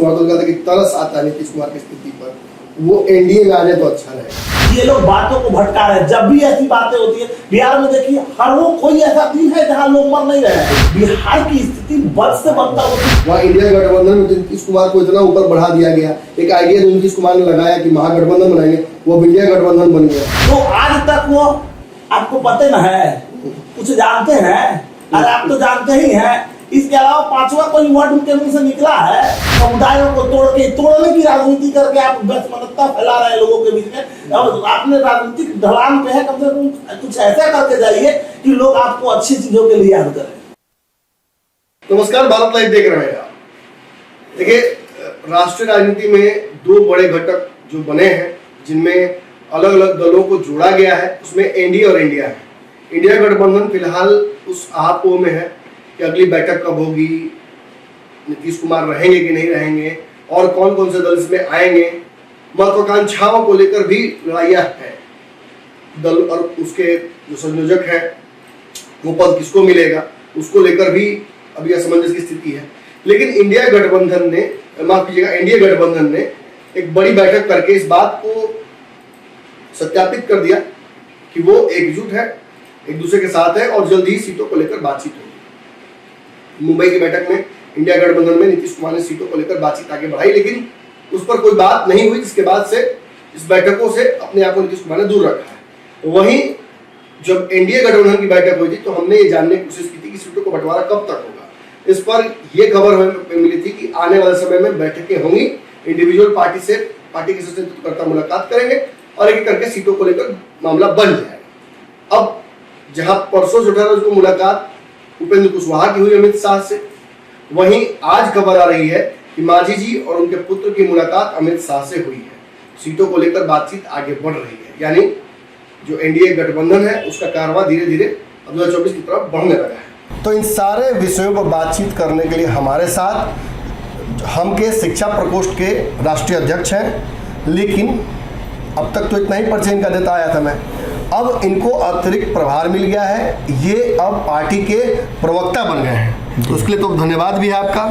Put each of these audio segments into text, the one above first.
कुमार तो कहता कि तरस आता है नीतीश कुमार की स्थिति पर, वो एनडीए में आने तो अच्छा रहे। ये लोग बातों को भटका रहे हैं। जब भी ऐसी बातें होती है बिहार में, देखिए हर वो कोई ऐसा दिन है जहां लोग मर नहीं रहे हैं। बिहार की स्थिति बद से बनता होती है। वहाँ इंडिया गठबंधन में नीतीश कुमार को इतना ऊपर बढ़ा दिया गया, एक आइडिया जो नीतीश कुमार ने लगाया कि महागठबंधन बनाएंगे, वो इंडिया गठबंधन बन गया। तो आज तक वो आपको पता न है, कुछ जानते हैं? अरे आप तो जानते ही हैं। इसके अलावा पांचवा कोई वर्ड उनके मुंह से निकला है? समुदायों को तोड़ने की राजनीति करके आप बेसमनता फैला रहे हैं लोगों के बीच में। और आपने राजनीतिक ढलान पे है, कम से कम कुछ ऐसा करके जाइए कि लोग आपको अच्छी चीजों के लिए याद करें। नमस्कार, भारत लाइव देख रहे हैं आप। देखिए, राष्ट्रीय राजनीति में दो बड़े घटक जो बने हैं, जिनमें अलग अलग दलों को जोड़ा गया है, उसमें एनडीए और इंडिया है। इंडिया गठबंधन फिलहाल उस आपो में है कि अगली बैठक कब होगी, नीतीश कुमार रहेंगे कि नहीं रहेंगे, और कौन कौन से दल इसमें आएंगे। महत्वाकांक्षाओं को लेकर भी लड़ाइयाँ है। दल और उसके जो संयोजक हैं, वो पद किसको मिलेगा, उसको लेकर भी अभी असमंजस की स्थिति है। लेकिन इंडिया गठबंधन ने, माफ कीजिएगा, एनडीए गठबंधन ने एक बड़ी बैठक करके इस बात को सत्यापित कर दिया कि वो एकजुट है, एक दूसरे के साथ है और जल्द ही सीटों को लेकर बातचीत होगी। मुंबई की बैठक में इंडिया गठबंधन में नीतीश कुमार ने सीटों को लेकर बातचीत आगे बढ़ाई, लेकिन उस पर कोई बात नहीं हुई, जिसके बाद से इस बैठकों से अपने आप को नीतीश कुमार ने दूर रखा है। वहीं जब एनडीए गठबंधन की बैठक हुई थी तो हमने ये जानने की कोशिश की थी कि सीटों का बंटवारा कब तक होगा। इस पर यह खबर हमें मिली थी कि आने वाले समय में बैठकें होंगी, इंडिविजुअल पार्टी के नेतृत्वकर्ता मुलाकात करेंगे और एक करके सीटों को लेकर मामला बन जाएगा। अब जहां परसों 18 रोज को मुलाकात उपेंद्र कुशवाहा की हुई अमित शाह से, वहीं आज खबर आ रही है कि मांझी जी और उनके पुत्र की मुलाकात अमित शाह से हुई है। सीटों को लेकर बातचीत आगे बढ़ रही है, यानी जो एनडीए गठबंधन है उसका कारवां धीरे धीरे 2024 की तरफ बढ़ने लगा है। तो इन सारे विषयों पर बातचीत करने के लिए हमारे साथ हम के शिक्षा प्रकोष्ठ के राष्ट्रीय अध्यक्ष हैं, लेकिन अब तक तो इतना ही परिचय इनका देता आया था मैं। अब इनको अतिरिक्त प्रभार मिल गया है, ये अब पार्टी के प्रवक्ता बन गए हैं। तो उसके लिए तो धन्यवाद भी है आपका,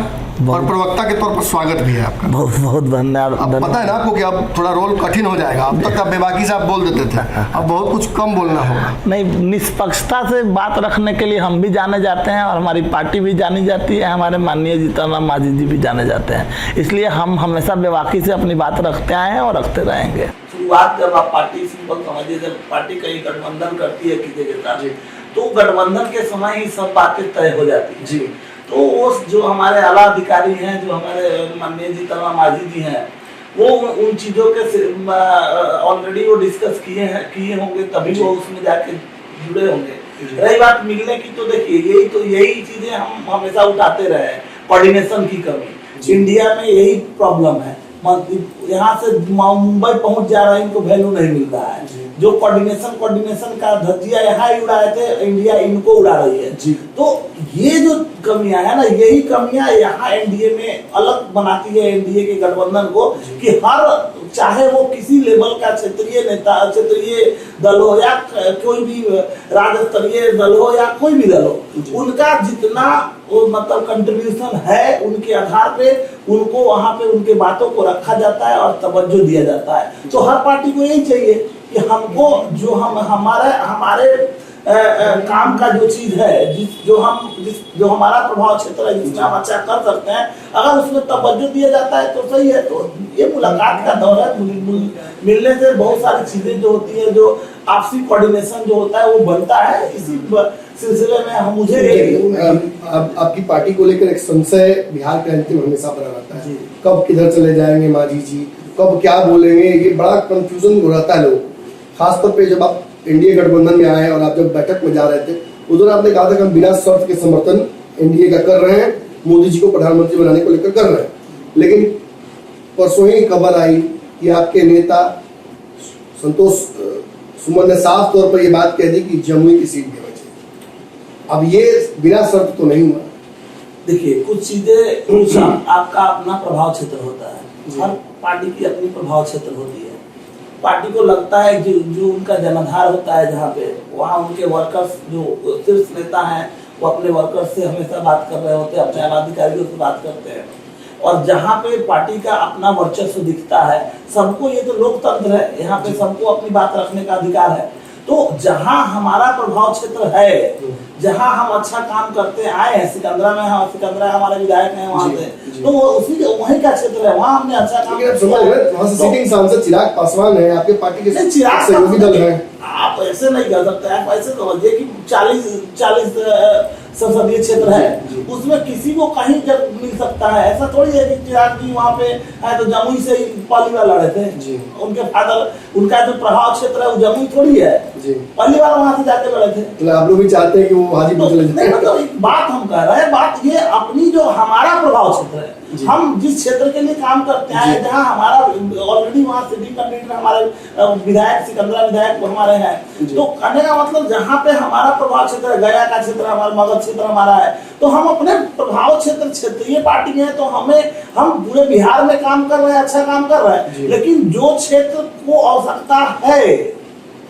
और प्रवक्ता के तौर पर स्वागत भी है आपका। बहुत बहुत धन्यवाद। पता है ना आपको कि अब थोड़ा रोल कठिन हो जाएगा। अब तक आप बेबाकी से आप बोल देते थे, अब बहुत कुछ कम बोलना होगा। नहीं, निष्पक्षता से बात रखने के लिए हम भी जाने जाते हैं और हमारी पार्टी भी जानी जाती है, हमारे माननीय जीतन राम मांझी जी भी जाने जाते हैं। इसलिए हम हमेशा बेबाकी से अपनी बात रखते आए हैं और रखते रहेंगे। शुरुआत जब आप पार्टी सिंबल समझिए, जब पार्टी कहीं गठबंधन करती है किसी के साथ, तो गठबंधन के समय ही सब बातें तय हो जाती है जी। तो वो जो हमारे आला अधिकारी हैं, जो हमारे माननीय जीतन राम मांझी जी हैं, वो उन चीज़ों के ऑलरेडी वो डिस्कस किए होंगे, तभी वो उसमें जाके जुड़े होंगे। रही बात मिलने की, तो देखिए यही चीजें हम हमेशा उठाते रहे हैं। कोऑर्डिनेशन की कमी इंडिया में यही प्रॉब्लम है। यहाँ से मुंबई पहुंच जा रहा है, इनको वैल्यू नहीं मिल रहा है। जो कोऑर्डिनेशन का धज्जिया यहाँ ही उड़ाए थे, इंडिया इनको उड़ा रही है जी। तो ये जो कमियां है ना, यही कमियां यहाँ एनडीए में अलग बनाती है एनडीए के गठबंधन को, कि हर चाहे वो किसी लेवल का क्षेत्रीय नेता, क्षेत्रीय दल हो या कोई भी राज्य स्तरीय दल हो या कोई भी दल हो, उनका जितना मतलब कंट्रीब्यूशन है, उनके आधार पे उनको वहां पे उनके बातों को रखा जाता है और तवज्जो दिया जाता है। तो हर पार्टी को यही चाहिए कि हमको जो हमारे काम का जो चीज है, जो हमारा प्रभाव क्षेत्र है, जिसमें हम अच्छा कर सकते हैं, अगर उसमें तवज्जो दिया जाता है तो सही है। तो ये मुलाकात का दौर है, मिलने से बहुत सारी चीजें जो होती है, जो आपसी कोऑर्डिनेशन जो होता है वो बनता है। इसी सिलसिले में हम आपकी पार्टी को लेकर एक संशय बिहार के राजनीति में हमेशा बना रहता है, कब किधर चले जाएंगे मांझी जी, कब क्या बोलेंगे, ये बड़ा कंफ्यूजन रहता है लोग। खासतौर पे जब आप एनडीए गठबंधन में आए और आप जब बैठक में जा रहे थे, उधर आपने कहा था कि हम बिना शर्त के समर्थन एनडीए का कर रहे हैं, मोदी जी को प्रधानमंत्री बनाने को लेकर कर रहे हैं। लेकिन परसों ही खबर आई कि आपके नेता संतोष सुमन ने साफ तौर पर यह बात कह दी कि जमुई की सीट देना चाहिए। अब ये बिना शर्त तो नहीं हुआ। देखिए, कुछ चीजें आपका अपना प्रभाव क्षेत्र होता है, हर पार्टी की अपनी प्रभाव क्षेत्र होती है। पार्टी को लगता है जो उनका जनाधार होता है, जहाँ पे वहाँ उनके वर्कर्स जो शीर्ष नेता हैं, वो अपने वर्कर्स से हमेशा बात कर रहे होते हैं, अपने आला अधिकारियों से बात करते हैं। और जहाँ पे पार्टी का अपना वर्चस्व दिखता है, सबको, ये तो लोकतंत्र है, यहाँ पे सबको अपनी बात रखने का अधिकार है। तो जहाँ हमारा प्रभाव क्षेत्र है, जहाँ हम अच्छा काम करते आए हैं, सिकंदरा में, हाँ सिकंदरा हमारे विधायक हैं वहाँ से, तो वो उसी वहीं का क्षेत्र है, वहाँ हमने अच्छा काम किया। वहाँ से सिटिंग सांसद चिराग पासवान है, आपके पार्टी के चिराग सहयोगी दल है। आप ऐसे नहीं कर सकते, आप ऐसे समझिए कि 40 संसदीय क्षेत्र है, उसमें किसी को कहीं जब मिल सकता है। ऐसा थोड़ी है कि चिराग जी वहाँ पे है तो जमुई से ही पहली बार लड़े थे, उनके फादर, उनका जो प्रभाव क्षेत्र है वो जमुई थोड़ी है, पहली बार वहाँ से जाके लड़े थे। तो आप लोग भी चाहते हैं कि वो हाजीपुर चले जाए? मतलब एक बात हम कह रहे हैं, बात ये अपनी जो हमारा प्रभाव क्षेत्र है, हम जिस क्षेत्र के लिए काम करते हैं, जहाँ हमारा ऑलरेडी वहाँ सिटिंग कैंडिडेट हमारे विधायक, सिकंदरा विधायक हमारे हैं, तो कहने का मतलब जहाँ पे हमारा प्रभाव क्षेत्र है, गया का क्षेत्र हमारा, मगध क्षेत्र हमारा है, तो हम अपने प्रभाव क्षेत्र, क्षेत्रीय पार्टी है, तो हम पूरे बिहार में काम कर रहे हैं, अच्छा काम कर रहे हैं। लेकिन जो क्षेत्र को आवश्यकता है,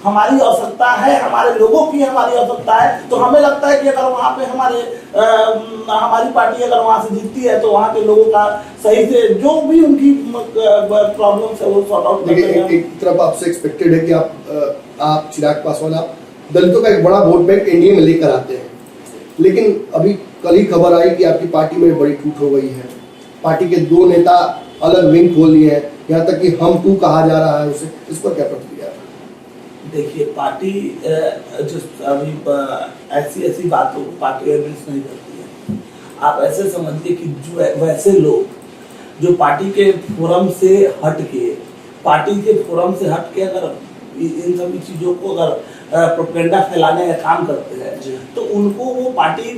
हमारी आवश्यकता है, हमारे लोगों की हमारी आवश्यकता है, तो हमें लगता है कि अगर वहाँ पे हमारी पार्टी अगर वहाँ से जीतती है, तो वहाँ के लोगों का सही से जो भी उनकी प्रॉब्लम्स है वो सॉर्ट आउट करते हैं। एक तरफ आपसे एक्सपेक्टेड है कि आप चिराग पासवान, आप दलितों का एक बड़ा वोट बैंक एनडीए में लेकर आते हैं, लेकिन अभी कल ही खबर आई कि आपकी पार्टी में बड़ी टूट हो गई है। पार्टी के 2 नेता अलग विंग खोल लिए हैं, यहाँ तक कि हम टू कहा जा रहा है उसे, इस पर क्या प्रतिक्रिया? देखिए, पार्टी जो अभी ऐसी बातों को पार्टी एड्रेस नहीं करती है। आप ऐसे समझिए कि जो वैसे लोग जो पार्टी के फोरम से हट के अगर इन सभी चीजों को अगर प्रोपेगेंडा फैलाने का काम करते हैं, तो उनको वो पार्टी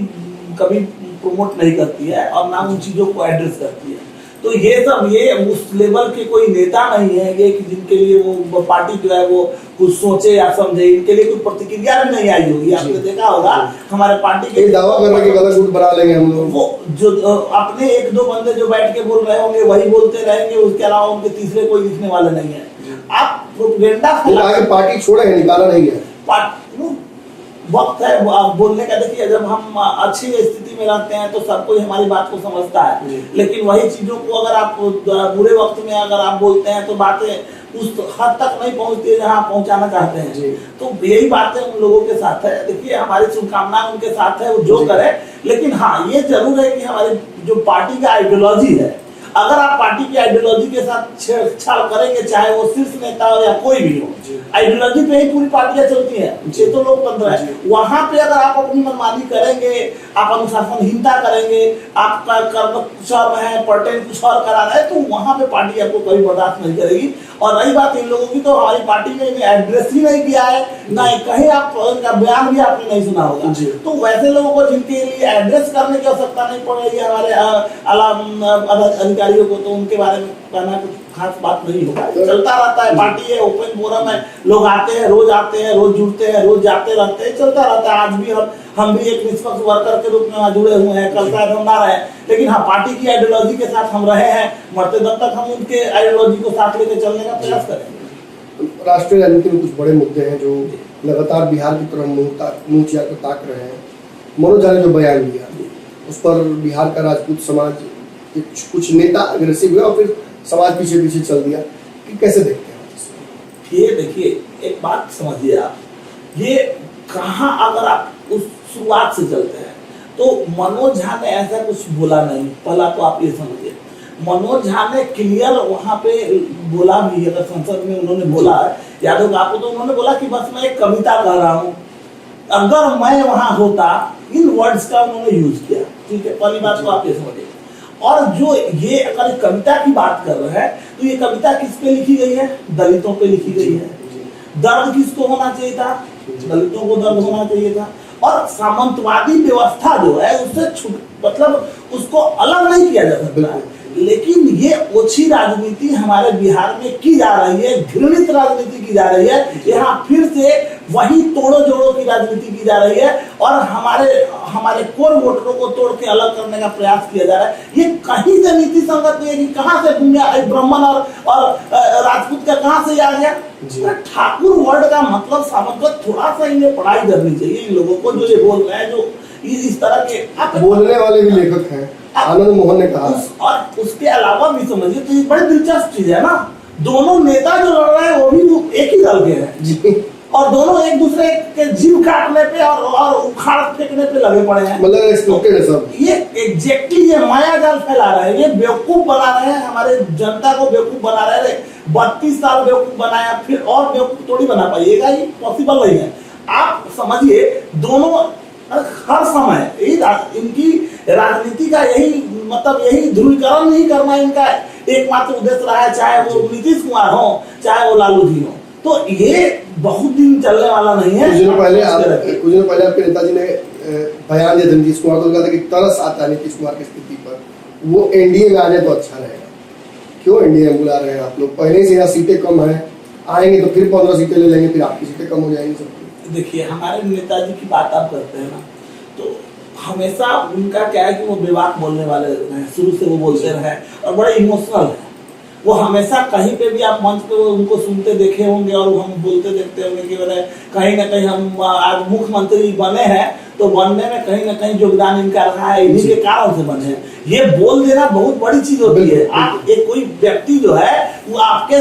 कभी प्रमोट नहीं करती है और ना उन चीजों को एड्रेस करती है। तो ये उस लेवल के कोई नेता नहीं है ये कि जिनके लिए वो पार्टी जो है वो कुछ सोचे या समझे, इनके लिए कोई प्रतिक्रिया भी नहीं आई होगी। आपने देखा होगा हमारे पार्टी के दावा कर रहे हैं कि गलत रूट बना लेंगे हम लोग, वो जो अपने 1-2 बंदे जो बैठ के बोल रहे होंगे वही बोलते रहेंगे, उसके अलावा उनके तीसरे कोई दिखने वाले नहीं है। आप प्रोपेगेंडा पार्टी छोड़े हैं, निकाला नहीं है, वक्त है बोलने का। देखिए, जब हम अच्छी स्थिति में रहते हैं तो सब कोई हमारी बात को समझता है, लेकिन वही चीजों को अगर आप बुरे वक्त में अगर आप बोलते हैं तो बातें उस हद तक नहीं पहुंचती है जहां पहुंचाना चाहते हैं। तो यही बातें उन लोगों के साथ है। देखिए, हमारी शुभकामनाएं उनके साथ है, वो जो करे, लेकिन हाँ ये जरूर है कि हमारी जो पार्टी का आइडियोलॉजी है, अगर आप पार्टी की आइडियोलॉजी के साथ छेड़छाड़ करेंगे, चाहे वो शीर्ष नेता हो या कोई भी हो, आइडियोलॉजी पे ही पूरी पार्टियां चलती हैं, ये तो लोकतंत्र है। वहां पे अगर आप अपनी मनमानी करेंगे, आप अनुशासनहीनता करेंगे, आपका कर्म कुछ और है, पर्टेन कुछ और करा रहा है, तो वहां पे पार्टी आपको कभी बर्दाश्त नहीं करेगी। और रही बात इन लोगों की, तो हमारी पार्टी ने एड्रेस ही नहीं किया है, ना कहीं आप उनका बयान भी आपने नहीं सुना होगा। तो वैसे लोगों को जिनके लिए एड्रेस करने की आवश्यकता नहीं पड़ रही है हमारे अधिकारियों को, तो उनके बारे में कहना कुछ खास बात नहीं होगा। चलता रहता है, पार्टी है, ओपन फोरम है, लोग आते हैं, रोज जुड़ते हैं, रोज जाते रहते हैं, चलता रहता है। आज भी हम भी एक निष्पक्ष वर्कर के रूप में जुड़े हुए हैं, कल शायद हम ना रहे, लेकिन हाँ पार्टी की आइडियोलॉजी के साथ हम रहे हैं, मरते दम तक हम उनके आइडियोलॉजी को साथ लेकर चलने का प्रयास करेंगे। राष्ट्रीय राजनीति में कुछ बड़े मुद्दे हैं जो लगातार बिहार की तरफ मुंह चिया कर ताक रहे हैं। मनोज झा ने जो बयान दिया, उस पर बिहार का राजपूत समाज कुछ नेता अग्रेसिव हुआ और फिर समाज पीछे चल दिया, कि कैसे देखते हैं? ये देखिए, एक बात समझिए आप, ये कहाँ अगर आप उस शुरुआत से चलते हैं तो मनोज झा ने ऐसा कुछ बोला नहीं। पहला तो आप ये समझिए, मनोज झा ने क्लियर वहां पे बोला भी, अगर संसद में उन्होंने बोला, यादव आपको, तो उन्होंने बोला कि बस मैं एक कविता कह रहा हूँ। अगर मैं वहां होता, इन वर्ड्स का उन्होंने यूज किया, ठीक है, पहली बात तो आप ये समझिए। और जो ये अगर कविता की बात कर रहे हैं, तो ये कविता किस पे लिखी गई है? दलितों पे लिखी गई है। दर्द किसको होना चाहिए था? दलितों को दर्द होना चाहिए था। और सामंतवादी व्यवस्था जो है उससे मतलब उसको अलग नहीं किया जा सकता है। लेकिन ये ओछी राजनीति हमारे बिहार में की जा रही है, घृणित राजनीति की जा रही है। यहाँ फिर से वही तोड़ो जोड़ो की राजनीति की जा रही है और हमारे कोर वोटरों को तोड़ के अलग करने का प्रयास किया जा रहा है। ये कहीं से नीति संगत नहीं है कि कहाँ से ब्राह्मण और राजपूत का कहाँ से आ गया। ठाकुर वर्ड का मतलब सामंत, थोड़ा सा इन्हें पढ़ाई करनी चाहिए इन लोगों को जो ये बोल रहे हैं, जो इस तरह के बोलने वाले भी लेखक हैं। आनंद मोहन ने कहा। और उसके अलावा भी समझिए तो ये बड़ी दिलचस्प चीज है ना, दोनों नेता जो लड़ रहे हैं वो भी एक ही दल के हैं जी, और दोनों एक दूसरे के जीव काटने पे और उखाड़ फेंकने पे लगे पड़े हैं। मतलब एक्सप्लोटेड है सब। ये एग्जैक्टली ये माया जाल फैला रहे हैं, ये बेवकूफ बना रहे हैं, हमारे जनता को बेवकूफ बना रहे हैं। 32 साल बेवकूफ बनाया, फिर और बेवकूफ थोड़ी बना पाइएगा, ये पॉसिबल नहीं है। आप समझिए दोनों हर समय इनकी राजनीति का यही मतलब यही ध्रुवीकरण नहीं करना इनका एकमात्र उद्देश्य रहा है, चाहे वो नीतीश कुमार हो चाहे वो लालू जी हो। तो ये बहुत दिन चलने वाला नहीं है। कुछ दिनों पहले आपके नेताजी ने बयान दिया नीतीश कुमार को, कहा था कि तरस आता है नीतीश कुमार की स्थिति पर, वो एनडीए में आने तो अच्छा रहेगा। क्यों एनडीए में बुला रहे हैं आप लोग? पहले से यहाँ सीटें कम है, आएंगे तो फिर 15 सीटें ले लेंगे, फिर आपकी सीटें कम हो जाएंगी सबकी। देखिए हमारे नेताजी की बात आप करते हैं ना, तो हमेशा उनका क्या है कि वो बेबाक बोलने वाले हैं, शुरू से वो बोलते रहे और बड़े इमोशनल है। वो हमेशा कहीं पे भी आप मंच पे उनको सुनते देखे होंगे और हम बोलते देखते होंगे कि कहीं ना कहीं हम आज मुख्यमंत्री बने हैं तो बनने में कहीं ना कहीं योगदान इनका रहा है, इन्हीं के कारण से बने हैं। ये बोल देना बहुत बड़ी चीज होती है। आप एक कोई व्यक्ति जो है वो आपके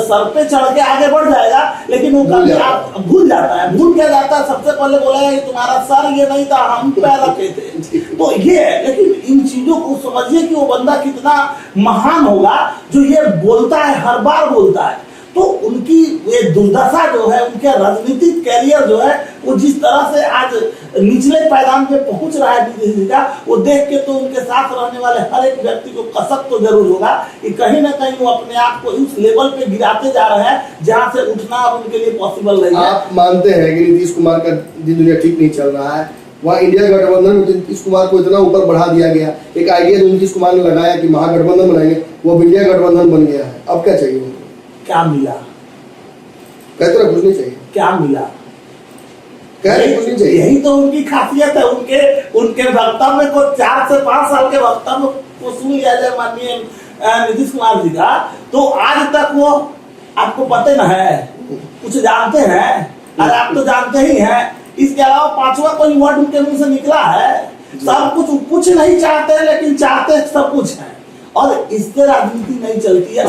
सर पे चढ़ के आगे बढ़ जाएगा, लेकिन वो कभी आप भूल जाता है। भूल क्या जाता है? सबसे पहले बोला है कि तुम्हारा सर ये नहीं था, हम पैर रखे थे। तो ये है, लेकिन इन चीजों को समझिए कि वो बंदा कितना महान होगा जो ये बोलता है, हर बार बोलता है। तो उनकी ये दुर्दशा जो है, उनके राजनीतिक कैरियर जो है, वो जिस तरह से आज निचले पैदान पे पहुंच रहा है बीजेपी का, वो देख के तो उनके साथ रहने वाले हर एक व्यक्ति को कसक तो जरूर होगा कि कहीं ना कहीं वो अपने आप को उस लेवल पे गिराते जा रहे हैं जहां से उठना अब उनके लिए पॉसिबल नहीं है। आप मानते हैं कि नीतीश कुमार का दिन दुनिया ठीक नहीं चल रहा है? वहाँ इंडिया गठबंधन में नीतीश कुमार को इतना ऊपर बढ़ा दिया गया, एक आइडिया जो नीतीश कुमार ने लगाया कि महागठबंधन बनाएंगे, वो इंडिया गठबंधन बन गया है। अब क्या चाहिए उनको? क्या मिला? कहते ना कुछ नहीं चाहिए। क्या मिला? कुछ नहीं चाहिए। यही तो उनकी खासियत है। उनके वक्तव्य को 4 से 5 साल के वक्तव्य को सुन लिया जाए माननीय नीतीश कुमार जी का, तो आज तक वो आपको पता न है, कुछ जानते हैं? अरे आप तो जानते ही हैं। इसके अलावा 5वां कोई वर्ड उनके मुंह से निकला है? सब कुछ नहीं चाहते, लेकिन चाहते सब कुछ है, और इससे राजनीति नहीं चलती है।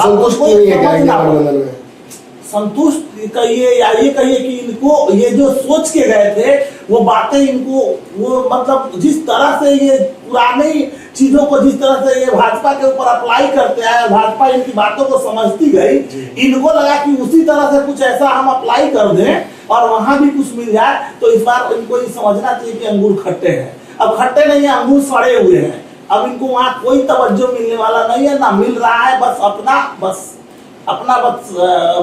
संतुष्ट कहिए या ये कहिए कि इनको ये जो सोच के गए थे वो बातें इनको वो मतलब जिस तरह से ये पुरानी चीजों को जिस तरह से ये भाजपा के ऊपर अप्लाई करते आए, भाजपा इनकी बातों को समझती गई, इनको लगा कि उसी तरह से कुछ ऐसा हम अप्लाई कर दें और वहां भी कुछ मिल जाए। तो इस बार इनको ये समझना चाहिए कि अंगूर खट्टे हैं। अब खट्टे नहीं है, अंगूर सड़े हुए हैं। अब इनको वहां कोई तवज्जो मिलने वाला नहीं है, ना मिल रहा है। बस अपना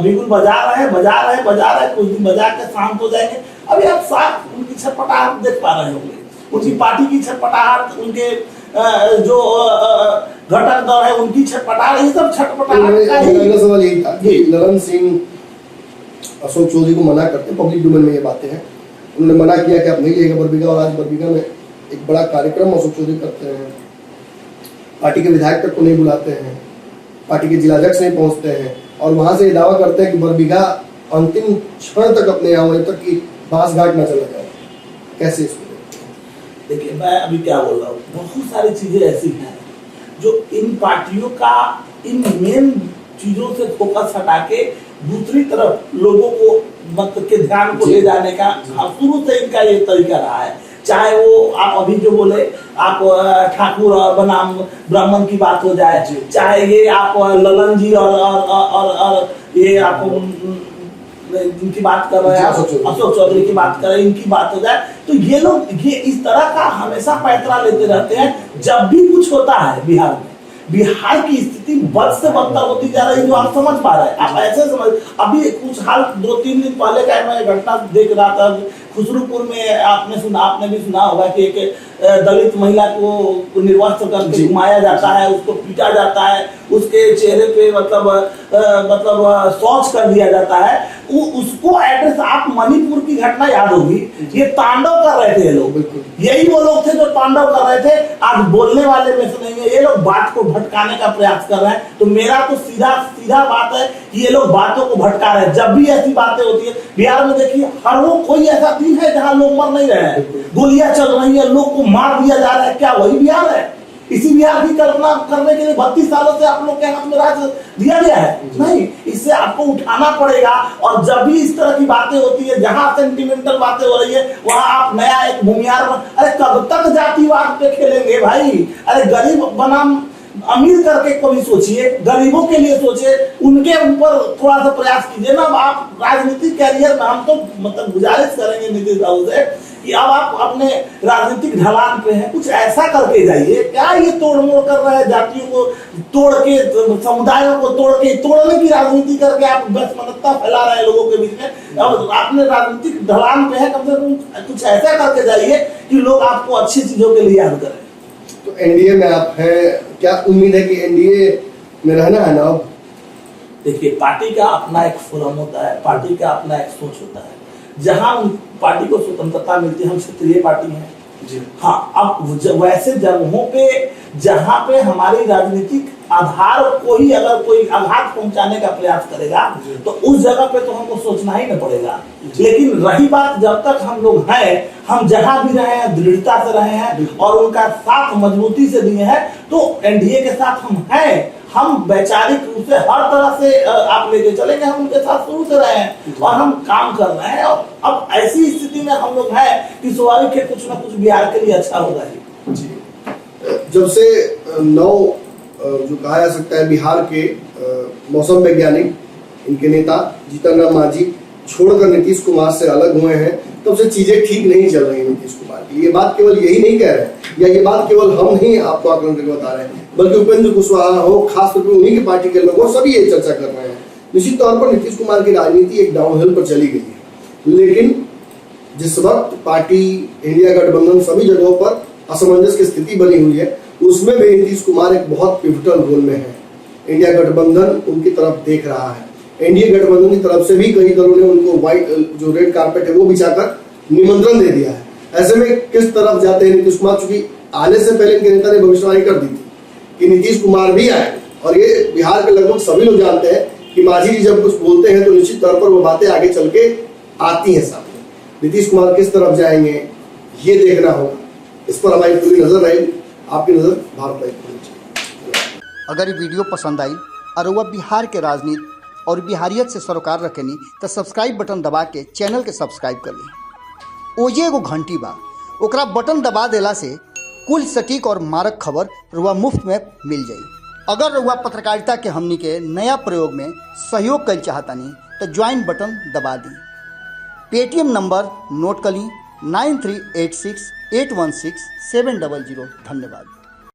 बिगुल बजा रहे, कुछ दिन बजा के शांत हो जाएंगे। अभी आप साफ उनकी छटपटाहट देख पा रहे होंगे, उनकी पार्टी की छटपटाहट, उनके जो घटक दल है उनकी छटपटाहट, ये सब छटपटाहट का ही सवाल यही था कि ललन सिंह अशोक चौधरी को मना करते, पब्लिक डोमेन में ये बातें हैं, उन्होंने मना किया कि आप नहीं जाइएगा बरबीघा, और आज बरबीघा में एक बड़ा कार्यक्रम अशोक चौधरी करते हैं, पार्टी के विधायक तक को नहीं बुलाते हैं, पार्टी के जिलाध्यक्ष नहीं पहुंचते हैं, और वहां से ये दावा करते हैं कि बरबीघा अंतिम क्षण तक अपने यहाँ होने तक कि बांस घाट न चला जाए। कैसे इसको देखिए, मैं अभी क्या बोल रहा हूँ, बहुत सारी चीजें ऐसी हैं जो इन पार्टियों का इन मेन चीजों से फोकस हटा के दूसरी तरफ लोगों को मतलब के ध्यान को ले जाने का शुरू से इनका ये तरीका रहा है। चाहे वो आप अभी जो बोले आप ठाकुर और बनाम ब्राह्मण की बात हो जाए, चाहे ये आप ललन जी और ये आप जिनकी बात कर रहे हैं अशोक चौधरी की बात कर रहे हैं, इनकी बात हो जाए, तो ये लोग ये इस तरह का हमेशा पैंतरा लेते रहते हैं। जब भी कुछ होता है बिहार की स्थिति बद से बदतर होती जा रही है, जो आप समझ पा रहे हैं। आप ऐसे समझ, अभी कुछ हाल 2-3 दिन पहले का मैं घटना देख रहा था खुसरूपुर में, आपने भी सुना होगा कि एक दलित महिला को निर्वस्त्र करके घुमाया जाता है, उसको पीटा जाता है, उसके चेहरे पे मतलब शौच कर दिया जाता है। उसको एड्रेस, आप मणिपुर की घटना याद होगी, ये तांडव कर रहे थे ये लोग, यही वो लोग थे जो तांडव कर रहे थे, आज बोलने वाले में से नहीं है। ये लोग बात को भटकाने का प्रयास कर रहे हैं। तो मेरा तो सीधा बात है कि ये लोग बातों को भटका रहे हैं। जब भी ऐसी बातें होती है बिहार में, देखिए हर वो कोई ऐसा दिन है जहां लोग मर नहीं रहे हैं, गोलियां चल रही है, लोग को मार दिया जा रहा है, क्या वही बिहार है? इसी बिहार की कल्पना करने के लिए 32 सालों से आप लोग के हाथ में राज दिया गया है? नहीं, इससे आपको उठाना पड़ेगा। और जब भी इस तरह की बातें होती है, जहां सेंटिमेंटल बातें हो रही है, वहां आप नया एक भूमियार अरे कब तक जातिवाद पे खेलेंगे भाई? अरे गरीब बनाम अमीर करके कभी सोचिए, गरीबों के लिए सोचिए, उनके ऊपर थोड़ा सा प्रयास कीजिए ना। आप राजनीतिक कैरियर में हम तो मतलब गुजारिश करेंगे नीतीश बाबू से कि अब आप अपने राजनीतिक ढलान पे हैं, कुछ ऐसा करके जाइए। क्या ये तोड़ मोड़ कर रहे हैं, जातियों को तोड़ के, समुदायों को तोड़ने की राजनीति करके आप दुश्मनता फैला रहे हैं लोगों के बीच में। अब आपने राजनीतिक ढलान पे है, कम से कम कुछ ऐसा करके जाइए कि लोग आपको अच्छी चीजों के लिए याद करें। तो एनडीए में आप हैं, क्या उम्मीद है कि एनडीए में रहना है ना? अब देखिए, पार्टी का अपना एक फोरम होता है, पार्टी का अपना एक सोच होता है, जहां पार्टी को स्वतंत्रता मिलती है। हम क्षेत्रीय पार्टी हैं जी। हाँ, अब वैसे जगहों पे जहां पे हमारी राजनीतिक आधार को ही अगर कोई आघात पहुंचाने का प्रयास करेगा तो उस जगह पे तो हमको सोचना ही न पड़ेगा। लेकिन रही बात, जब तक हम लोग हैं, हम जहां भी रहे हैं दृढ़ता से रहे हैं और उनका साथ मजबूती से दिए हैं, तो एनडीए के साथ हम हैं। हम वैचारिक रूप से हर तरह से आप लेके चलेंगे, हम उनके साथ शुरू से रहे हैं और हम काम कर रहे हैं। और अब ऐसी स्थिति में हम लोग हैं कि स्वाभाविक है कुछ ना कुछ बिहार के लिए अच्छा होगा ही। जी। जब से जो कहा जा सकता है बिहार के मौसम वैज्ञानिक, इनके नेता जीतन राम मांझी छोड़कर नीतीश कुमार से अलग हुए हैं, तब से चीजें ठीक नहीं चल रही नीतीश कुमार की। ये बात केवल यही नहीं कह रहे या ये बात केवल हम नहीं आपको आकलन करके बता रहे हैं, बल्कि उपेंद्र कुशवाहा हो, खासतौर पर उन्हीं की पार्टी के लोग हो, सभी ये चर्चा कर रहे हैं। निश्चित तौर पर नीतीश कुमार की राजनीति एक डाउनहिल पर चली गई है। लेकिन जिस वक्त पार्टी, इंडिया गठबंधन सभी जगहों पर असमंजस की स्थिति बनी हुई है, उसमें भी नीतीश कुमार एक बहुत पिवटल रोल में है। इंडिया गठबंधन उनकी तरफ देख रहा है। एनडीए गठबंधन की तरफ से भी कई दलों ने उनको व्हाइट जो रेड कारपेट है वो बिछाकर निमंत्रण दे दिया है। ऐसे में किस तरफ जाते हैं नीतीश कुमार? चूंकि आने से पहले इनके नेता ने भविष्यवाणी कर दी थी कि नीतीश कुमार भी आए, और ये बिहार के लगभग सभी लोग जानते हैं कि मांझी जी जब कुछ बोलते हैं तो निश्चित तौर पर वो बातें आगे चल के आती हैं सामने। नीतीश कुमार किस तरफ जाएंगे ये देखना होगा, इस पर हमारी पूरी नजर रहेगी। आपकी नजर भारत लाइव पर। अगर ये वीडियो पसंद आई और वह बिहार के राजनीति और बिहारियत से सरोकार रखेनी तो सब्सक्राइब बटन दबा के चैनल के सब्सक्राइब कर ली। ओजे एगो घंटी बा, ओकरा बटन दबा देला से कुल सटीक और मारक खबर रुआ मुफ्त में मिल जाई। अगर रुआ पत्रकारिता के हमनी के नया प्रयोग में सहयोग कर चाहतानी तो ज्वाइन बटन दबा दी। पेटीएम नंबर नोट कर ली 9386816700। धन्यवाद।